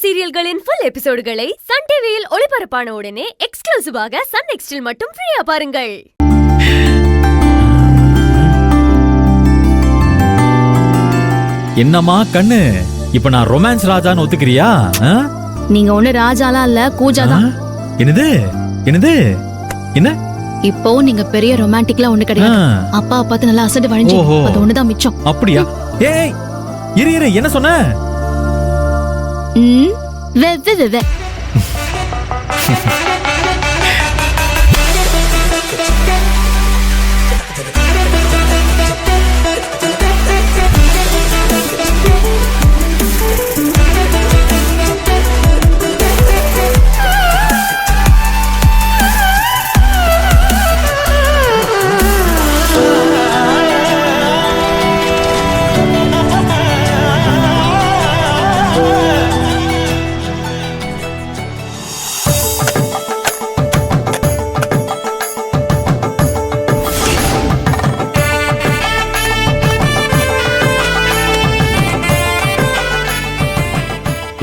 சீரியல்களின் full எபிசோடுகளை Sun டிவியில் ஒளிபரப்பான உடனே எக்ஸ்க்ளூசிவாக சன் நெக்ஸ்டில் மட்டும் ஃப்ரீயா பாருங்கள். என்னம்மா கண்ணு, இப்ப நான் ரொமான்ஸ் ராஜான்னு ஒத்துக்கிறியா? நீங்க ஒண்ணு ராஜாலாம் இல்ல, கூஜாதான். என்னது என்னது என்ன? இப்போ நீங்க பெரிய ரொமான்டிக்லாம் ஒண்ணு கிடையாது. அப்பா பார்த்து நல்லா அசடு வழிஞ்சு, அது ஒண்ணுதான் மிச்சம். அப்படியா? ஏய் இரு இரு, என்ன சொன்ன? வே வே வே வே.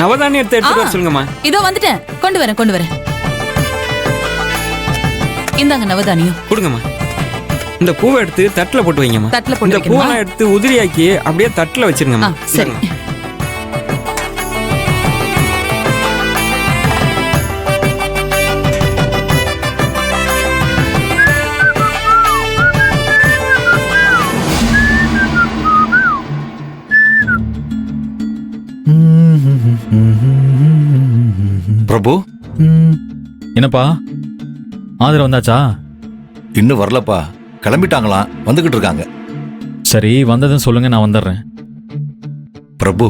நவதானியத்தை எடுத்துட்டு சொல்லுங்கம்மா. இதோ வந்துட்டேன், கொண்டு வரேன். இந்தாங்க நவதானியம். கொடுங்கம்மா. இந்த பூவை எடுத்து தட்டுல போட்டு வைங்கம்மா. தட்டுல போட்டு இந்த பூவெல்லாம் எடுத்து உதிரியாக்கி அப்படியே தட்டுல வச்சிருங்கம்மா. சரி. பிரபு, என்னப்பா ஆதரவு வந்தாச்சா? இன்னும் வரலப்பா. கிளம்பிட்டாங்களாம், வந்துகிட்டு இருக்காங்க. சரி, வந்ததுன்னு சொல்லுங்க, நான் வந்துடுறேன். பிரபு,